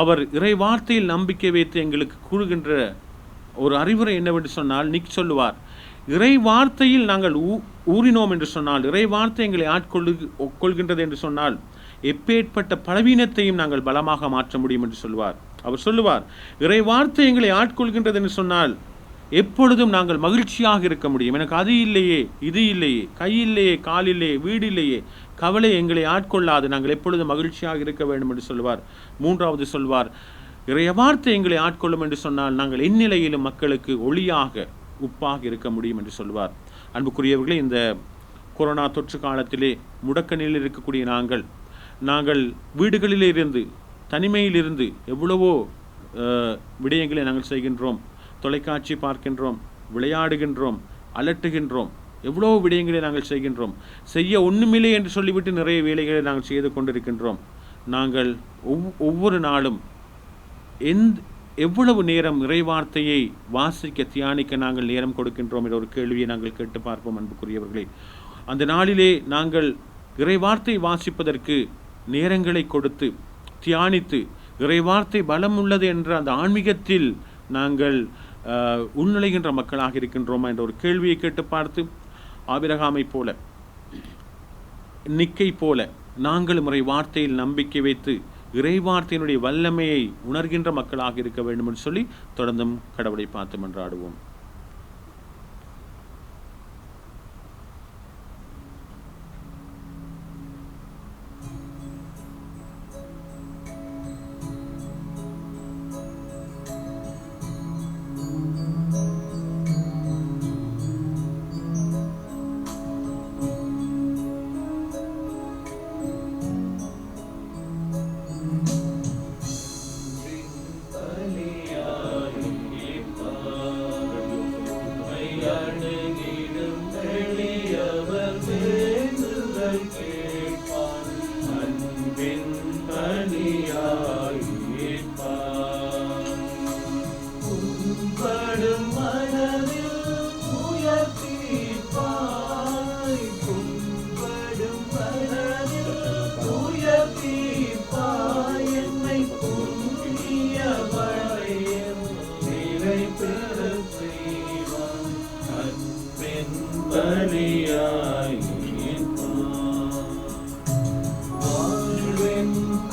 அவர் இறை வார்த்தையில் நம்பிக்கை வைத்து எங்களுக்கு கூறுகின்ற ஒரு அறிவுரை என்னவென்று சொன்னால், நிக் சொல்லுவார், இறை வார்த்தையில் நாங்கள் ஊறினோம் என்று சொன்னால், இறை வார்த்தை எங்களை ஆட்கொள்கின்றது என்று சொன்னால், எப்பேற்பட்ட பலவீனத்தையும் நாங்கள் பலமாக மாற்ற முடியும் என்று சொல்லுவார். அவர் சொல்லுவார், இறை வார்த்தை எங்களை ஆட்கொள்கின்றது என்று சொன்னால் எப்பொழுதும் நாங்கள் மகிழ்ச்சியாக இருக்க முடியும். எனக்கு அது இல்லையே, இது இல்லையே, கை இல்லையே, கால் இல்லையே, வீடு இல்லையே, கவலை எங்களை ஆட்கொள்ளாது, நாங்கள் எப்பொழுதும் மகிழ்ச்சியாக இருக்க வேண்டும் என்று சொல்வார். 3வது சொல்வார், இறை வார்த்தை எங்களை ஆட்கொள்ளும் என்று சொன்னால் நாங்கள் எந்நிலையிலும் மக்களுக்கு ஒளியாக, உப்பாக இருக்க முடியும் என்று சொல்வார். அன்புக்குரியவர்களே, இந்த கொரோனா தொற்று காலத்திலே முடக்க நிலையில் இருக்கக்கூடிய நாங்கள் வீடுகளிலே இருந்து, தனிமையிலிருந்து எவ்வளவோ விடயங்களை நாங்கள் செய்கின்றோம். தொலைக்காட்சி பார்க்கின்றோம், விளையாடுகின்றோம், அலட்டுகின்றோம், எவ்வளோ விடயங்களை நாங்கள் செய்கின்றோம். செய்ய ஒன்றுமில்லை என்று சொல்லிவிட்டு நிறைய வேலைகளை நாங்கள் செய்து கொண்டிருக்கின்றோம். நாங்கள் ஒவ்வொரு நாளும் எவ்வளவு நேரம் இறைவார்த்தையை வாசிக்க, தியானிக்க நாங்கள் நேரம் கொடுக்கின்றோம் என்ற ஒரு கேள்வியை நாங்கள் கேட்டு பார்ப்போம். அன்புக்குரியவர்களே, அந்த நாளிலே நாங்கள் இறைவார்த்தை வாசிப்பதற்கு நேரங்களை கொடுத்து தியானித்து, இறைவார்த்தை பலம் உள்ளது என்ற அந்த ஆன்மீகத்தில் நாங்கள் உள்நுழைகின்ற மக்களாக இருக்கின்றோமா என்ற ஒரு கேள்வியை கேட்டு பார்த்து, ஆபிரகாமை போல, நிக்கை போல நாங்களும் இறை வார்த்தையில் நம்பிக்கை வைத்து இறைவார்த்தையினுடைய வல்லமையை உணர்கின்ற மக்களாக இருக்க வேண்டும் என்று சொல்லி தொடர்ந்தும் கடவுளை பார்த்து மன்றாடுவோம்.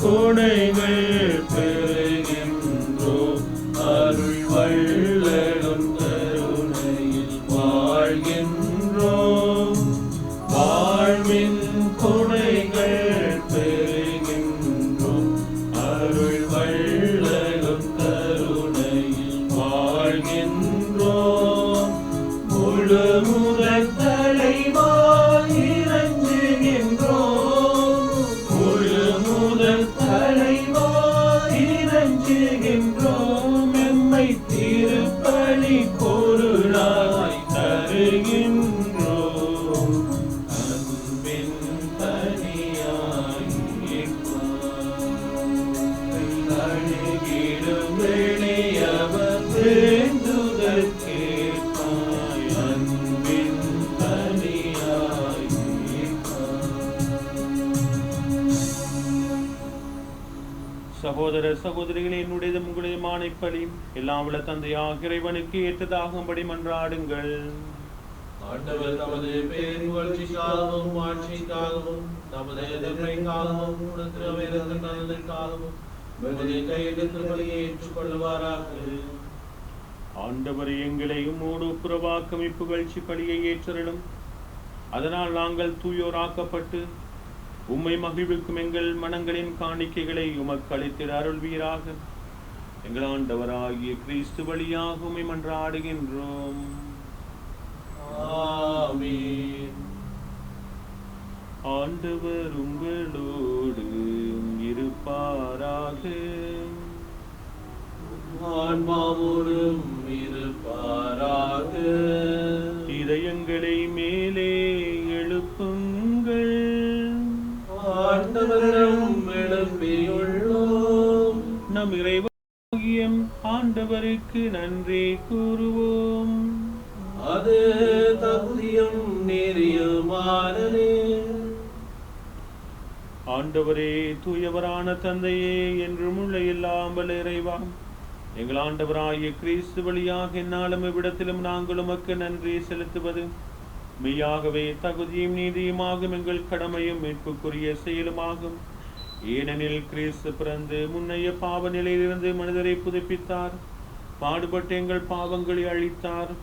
கொடைகள் பெறுகின்றோம், அருள் வள்ளலும் கருணையில் வாழ்கின்றோம். வாழ்வின் கொடைகள் பெறுகின்றோம், அருள் வள்ளலும் கருணையில் வாழ்கின்றோம். முழு முதல் தலைவாய் இறங்குகின்றோம், முழு முதல் தலைவாய் இறங்குகின்றோம். எம்மை திருப்பலி பொருளாய் தருகின்றோம், அன்பின் பணியாய் அழுகிடும் வெளியவர் வேண்டுதல் கேட்பாய், அன்பின் பணியாய். சகோதர சகோதரிகளே, என்னுடைய உங்களுடைய மானைப்பலி எல்லாம் உள்ள தந்தையாக இறைவனுக்கு ஏற்றதாகும்படி மன்றாடுங்கள். ஆண்டவர் தமது பேரின் வளர்ச்சிக்காகவும் ஆட்சிக்காகவும் தமது எதிர்மைக்காகவும் நலனுக்காகவும் உமது கையில் திருப்பலியை ஏற்றுக்கொள்வாராக. ஆண்டவர் எங்களை உம்மோடு புறவாக்கும் இப்புகழ்ச்சி பலியை ஏற்றலும், அதனால் நாங்கள் தூயோராக்கப்பட்டு உம்மை மகிழ்விக்கும் எங்கள் மனங்களின் காணிக்கைகளை உமக்கு அளித்திட அருள்வீராக. எங்கள் ஆண்டவராகிய கிறிஸ்து வழியாக உம்மை மன்றாடுகின்றோம். ஆமென். ஆண்டவர் உங்களோடு இருப்பாராக. ஆன்மாவோடும் இருப்பாராக. இதயங்களை மேலே எழுப்புங்கள். ஆண்டவரிடம் எழுப்பியுள்ளோம். நம் இறைவனாகிய ஆண்டவருக்கு நன்றி கூறுவோம். அது தகுதியும் நீதியுமானதே. ஆண்டவரே, தூயவரான தந்தையே, என்றும் உள்ள இல்லாமல் இறைவா, எங்கள் ஆண்டவராகிய கிறிஸ்து வழியாக எந்நாளும் இவ்விடத்திலும் நாங்கள் உமக்கு நன்றி செலுத்துவது மெய்யாகவே தகுதியும் நீதியுமாகும், எங்கள் கடமையும் மீட்புக்குரிய செயலுமாகும். ஏனெனில் கிறிஸ்து பிறந்து முன்னைய பாவ நிலையிலிருந்து மனிதரை புதுப்பித்தார், பாடுபட்டு எங்கள் பாவங்களை அழித்தார்,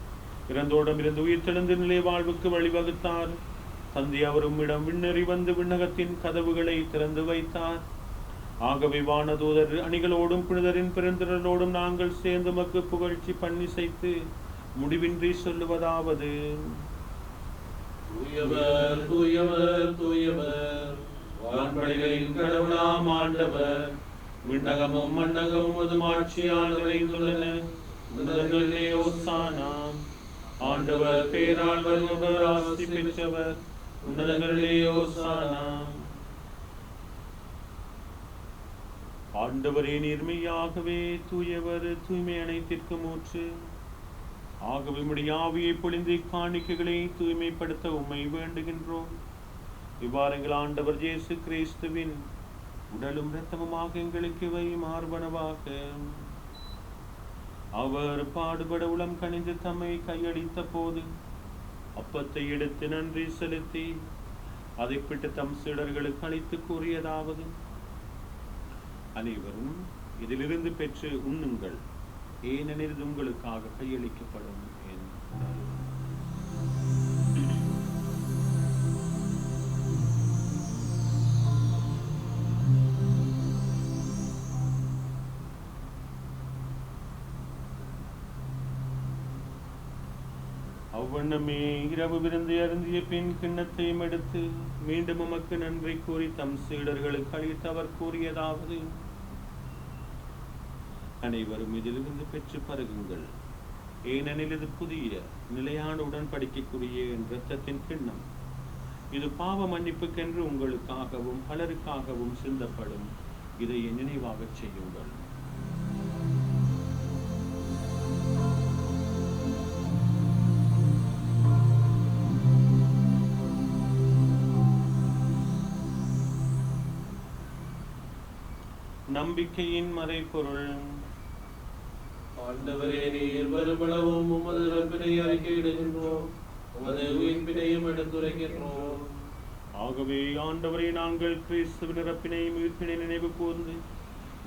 இறந்தோடம் இருந்து உயிர்த்தெழுந்து நிலை வாழ்வுக்கு வழிவகுத்தார். தந்தை அவரும் இடம் விண்ணறி வந்து விண்ணகத்தின் கதவுகளை திறந்து வைத்தார். ஆகவே வானதூதர் அணிகளோடும் புனிதரின் பெருந்திரளோடும் நாங்கள் சேர்ந்து மக்கு புகழ்ச்சி பண்ணி செய்து முடிவின்றி சொல்லுவதாவது: தூயவர் தூயவர் தூயவர், வான்படைகளின் கடவுளாம் ஆண்டவர். விண்ணகமும் மண்ணகமும் அது ஆட்சியால் நிறைந்துள்ளன. உன்னதங்களிலே ஓசானா. ஆண்டவர் பேரால் வருபவர் ஆசி பெற்றவர். உன்னதங்களிலே ஓசானா. ஆண்டவரே, நீர்மையாகவே தூயவர், தூய்மை அனைத்திற்கும் ஊற்று. ஆகவே உம்முடைய ஆவியை பொழிந்து காணிக்கைகளை தூய்மைப்படுத்த உம்மை வேண்டுகின்றோம். இவ்வாறு எங்கள் ஆண்டவர் இயேசு கிறிஸ்துவின் உடலும் இரத்தமுமாக எங்களுக்கு இவை மார்பனவாக. அவர் பாடுபட உளம் கனிந்து தம்மை கையளித்த போது அப்பத்தை எடுத்து நன்றி செலுத்தி அதை பிட்டு தம் சீடர்களுக்கு அளித்து கூறியதாவது: அனைவரும் இதிலிருந்து பெற்று உண்ணுங்கள், ஏனெனில் இது உங்களுக்காக கையளிக்கப்படும் என்றார். அவ்வண்ணமே இரவு விருந்து அருந்திய பின் கிண்ணத்தையும் எடுத்து மீண்டும் உமக்கு நன்றி கூறி தம் சீடர்களுக்கு அளித்து அவர் கூறியதாவது: அனைவரும் இதிலிருந்து பெற்று பருகுங்கள், ஏனெனில் இது புதிய நிலையான உடன்படிக்கைக்குரிய இரத்தத்தின் கிண்ணம். இது பாவ மன்னிப்புக்கென்று உங்களுக்காகவும் பலருக்காகவும் சிந்தப்படும். இதை நினைவாகச் செய்யுங்கள். நம்பிக்கையின் மறைபொருள். ஆண்டவரே, நீர் வருமளவும் உமது இறப்பினை அறிக்கையிடுகின்றோம், உமது உயிர்ப்பினையும் எடுத்துரைக்கின்றோம். ஆகவே ஆண்டவரே, நாங்கள் கிறிஸ்துவின் இறப்பினையும் உயிர்ப்பினை நினைவு கூர்ந்து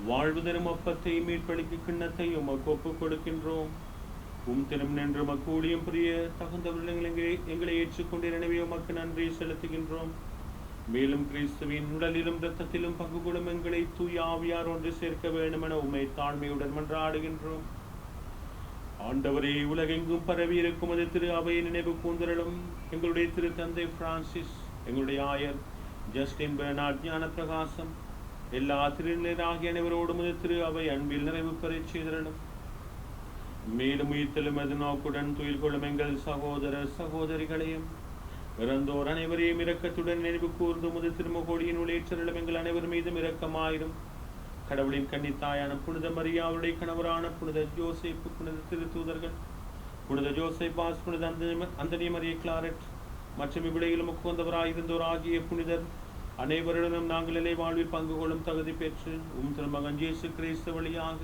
வாழ்வு தரும் அப்பத்தை மீட்பளிக்கு கிண்ணத்தை உமக்கு ஒப்புக் கொடுக்கின்றோம். தினம் நின்று உமக்கு ஊழியம் புரிய தகுந்தவர்கள் எங்களை ஏற்றுக்கொண்டு எனவே உமக்கு நன்றி செலுத்துகின்றோம். மேலும் கிறிஸ்துவின் உடலிலும் இரத்தத்திலும் பங்கு கொள்ளும் எங்களை தூய ஆவியார் ஒன்று சேர்க்க வேண்டும் என உம்மை தாழ்மையுடன் மன்றாடுகின்றோம். ஆண்டவரே, உலகெங்கும் பரவி இருக்கும் அது திரு அவை நினைவு கூந்தலும் எங்களுடைய திரு தந்தை பிரான்சிஸ், எங்களுடைய ஆயர் ஜஸ்டின் பெர்னார்ட் ஞான பிரகாசம், எல்லா திருநிலையராகிய அனைவரோடும் அது திரு அவை அன்பில் நிறைவு பெற செய்தலும். மேலும் உயிர்த்தலும் அது நோக்குடன் துயில் கொள்ளும் எங்கள் சகோதர சகோதரிகளையும் இறந்தோர் அனைவரையும் இரக்கத்துடன் நினைவு கூர்ந்து முது திருமகோடியின் உழைச்சலும் எங்கள் அனைவர் மீதும் இரக்கமாயிரும். கடவுளின் கன்னித்தாயான புனித மரியா, அவருடைய கணவரான புனித ஜோசேப்பு, புனித திருத்தூதர்கள், புனித ஜோசேபாஸ், புனித அந்தனி மரிய கிளாரட் மற்றும் இவ்விடையிலும் உட்கொண்டவராயிருந்தோர் ஆகிய புனிதர் அனைவரிடமும் நாங்கள் நிலை வாழ்வில் பங்கு கொள்ளும் தகுதி பெற்று திருமகன் இயேசு கிறிஸ்து வழியாக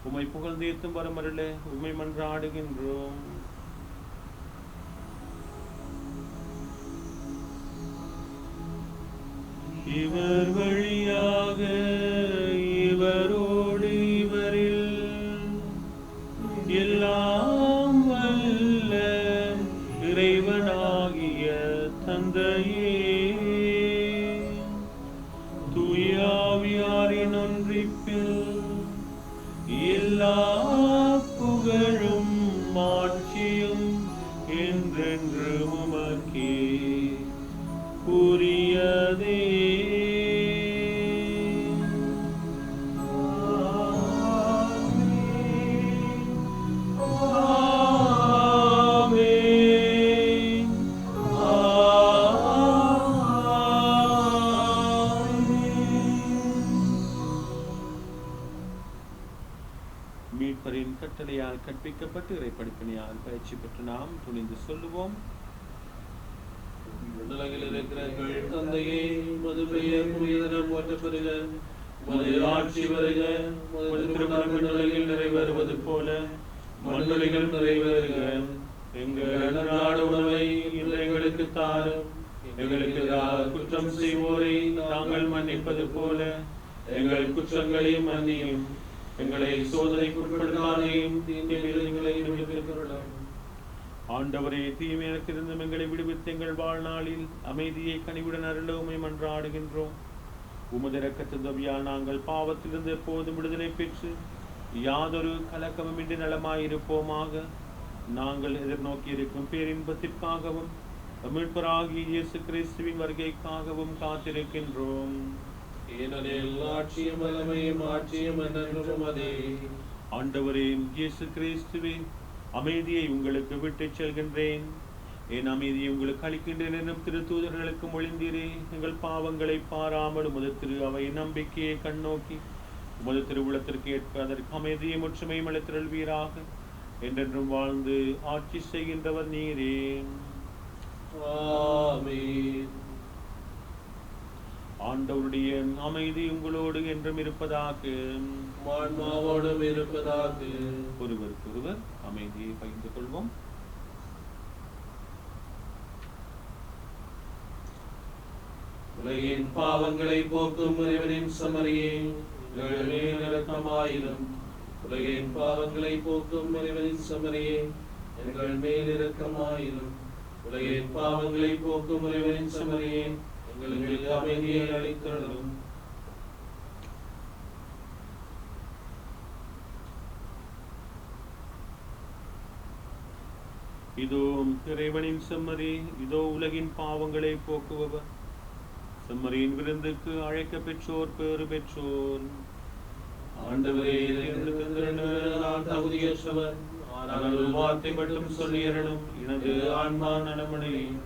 உம்மை புகழ்ந்தேத்தும் வரமருள உம்மை மன்றாடுகின்றோம். இவர் வழியாக இவரோடு இவரில் எல்லாம் வல்ல இறைவனாகிய தந்தையே, தூய ஆவியாரின் ஒன்றிப்பில் எல்லா புகழும் மாட்சியும் என்றென்று உமக்கே உரியது. மீட்பரின் கட்டளையால் கற்பிக்கப்பட்டு இறைப்படிப்பினையால் பயிற்சி பெற்று நாம் துணிந்து சொல்லுவோம். உலகில் இருக்கிற எங்கள் தந்தையே, உமது பெயர் புனிதென போற்றப் பெறுக. உமது ஆட்சி வருக. உமது திருமணம் விண்ணுலகில் நிறைவேறுவது போல மண்ணுலகில் நிறைவேறுக. எங்கள் அன்றாட உணவை இன்று எங்களுக்கு தாரும். எங்களுக்கு குற்றம் செய்வோரை நாங்கள் மன்னிப்பது போல எங்கள் குற்றங்களையும் மன்னியும். எங்களை சோதனைக்குட்படுத்தாதையும் தீமைகளை விடுவித்தருளும். ஆண்டவரே, தீமையிலிருந்தும் எங்களை விடுவித்து எங்கள் வாழ்நாளில் அமைதியை கனிவுடன் அருள உம்மை மன்றாடுகின்றோம். உமது இரக்கத்தின் உதவியால் நாங்கள் பாவத்திலிருந்து எப்போதும் விடுதலை பெற்று யாதொரு கலக்கமுமின்றி நலமாயிருப்போமாக. நாங்கள் எதிர்நோக்கி இருக்கும் பேரின்பத்திற்காகவும் மீட்பராகிய இயேசு கிறிஸ்துவின் வருகைக்காகவும் காத்திருக்கின்றோம். ஏனெனில் ஆட்சியும் வல்லமையும் மாட்சியும் என்றென்றும் அதே. ஆண்டவரே இயேசு கிறிஸ்துவே, அமைதியை உங்களுக்கு விட்டுச் செல்கின்றேன், என் அமைதியை உங்களுக்கு அளிக்கின்றேன் என்னும் திருத்தூதர்களுக்கு மொழிந்தீரே. எங்கள் பாவங்களை பாராமல் உமது திரு அவை நம்பிக்கையை கண்ணோக்கி உமது திருவுளத்திற்கு ஏற்ப அதற்கு அமைதியை முற்றுமையும் அளித்திருள்வீராக. என்றென்றும் வாழ்ந்து ஆட்சி செய்கின்றவர் நீரே. ஆமென். ஆண்டவருடைய அமைதி உங்களோடு என்றும் இருப்பதாக. ஆன்மாவோடும் இருப்பதாக. ஒருவருக்கொருவர் அமைதியை பகிர்ந்து கொள்வோம். உலகின் பாவங்களை போக்கும் இறைவனின் செம்மறியே, எங்கள் மேல் இரக்கமாயிரும். உலகின் பாவங்களை போக்கும் இறைவனின் செம்மறியே, எங்கள் மேல் இரக்கமாயிரும். உலகின் பாவங்களை போக்கும் இறைவனின் செம்மறியே, எங்களுக்கு அமைதியை அளித்தருளும். இதோ இறைவனின் செம்மறி, இதோ உலகின் பாவங்களை போக்குபவர். செம்மறியின் விருந்துக்கு அழைக்க பெற்றோர் பேறு பெற்றோர். ஆண்டவரே, நான் தகுதியற்றவர், ஆனால் ஒரு வார்த்தை மட்டும் சொல்லியறணும், எனது ஆன்மா நலமடையும்.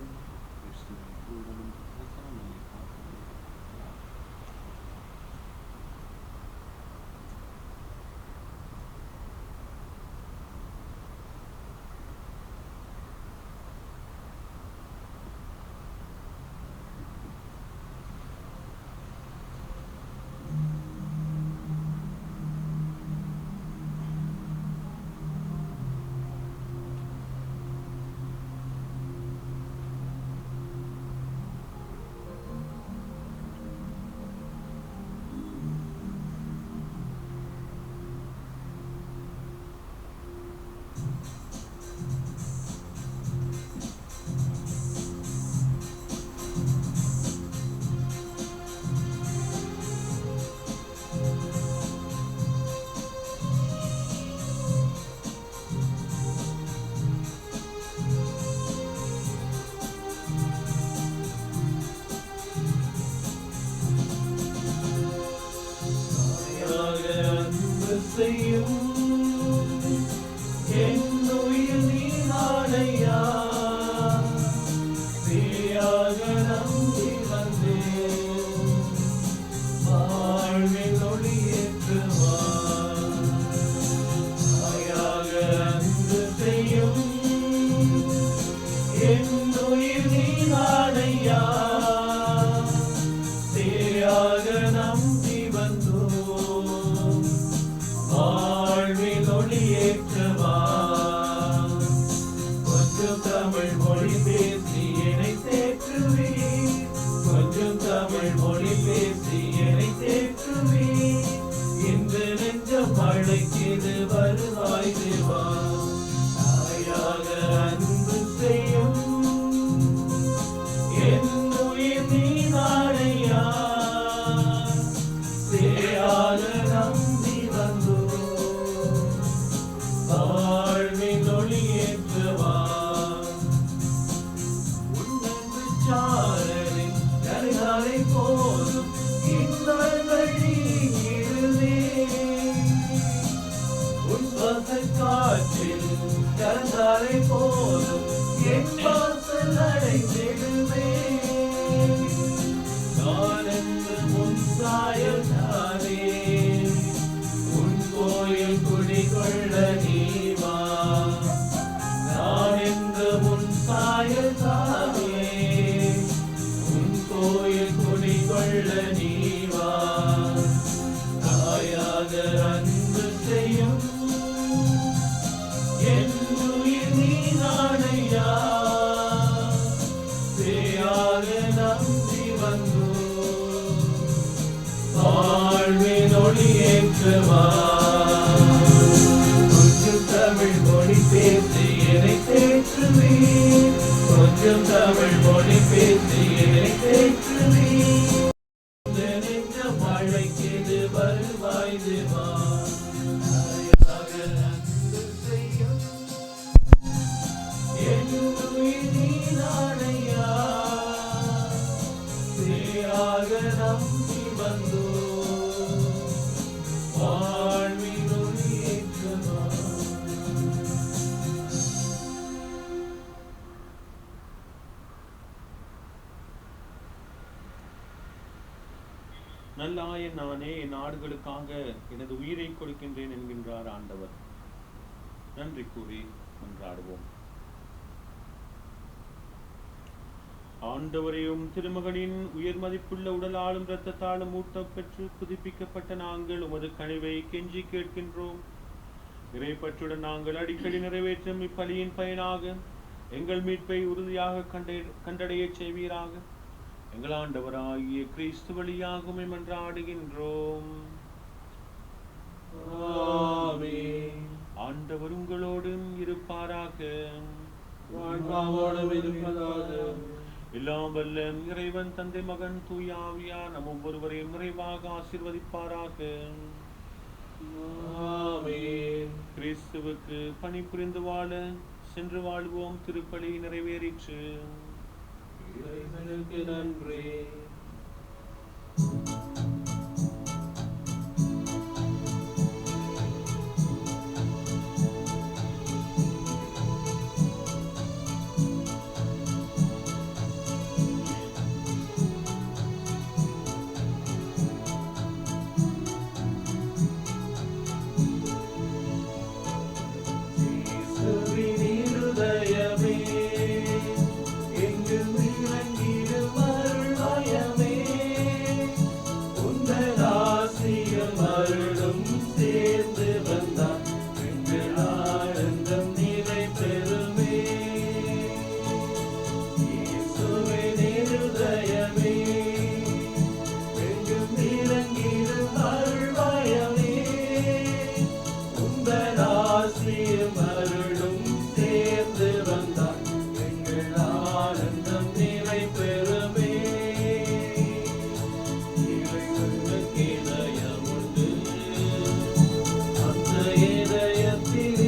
உன் கோயில் குடிகொள் தமிழ் மொழி பேசியே கேட்குமே நெஞ்ச வாழ்க்கைக்கு வருவாய் தேவா நம்பி வந்தோ நல்லாயன் நானே என் நாடுகளுக்காக எனது உயிரை கொடுக்கின்றேன் என்கின்றார் ஆண்டவர். நன்றி கூறி மன்றாடுவோம். ஆண்டவரையும் திருமகனின் உயர் மதிப்புள்ள உடலாலும் இரத்தத்தாலும் ஊட்டம் பெற்று புதுப்பிக்கப்பட்ட நாங்கள் உமது கனிவை கெஞ்சி கேட்கின்றோம். இறைப்பற்றுடன் நாங்கள் அடிக்கடி நிறைவேற்றும் இப்பலியின் பயனாக எங்கள் மீட்பை உறுதியாக கண்டடைய செய்வீராக. எங்கள் ஆண்டவராகிய கிறிஸ்து வழியாக உம்மை மன்றாடுகின்றோம். ஆமென். ஆண்டவர் உங்களோடும் இருப்பாராக. வாழ்வாவோடும் இருப்பதாக. எல்லாம் வல்ல இறைவன் தந்தை மகன் தூய ஆவியார் நம் ஒவ்வொருவரையும் நிறைவாக ஆசீர்வதிப்பாராக. ஆமென். கிறிஸ்துவுக்கு பணிபுரிந்து வாழ சென்று வாழ்வோம். திருப்பலி நிறைவேறிற்று. இறைவனுக்கு நன்றி. இதயத்தில்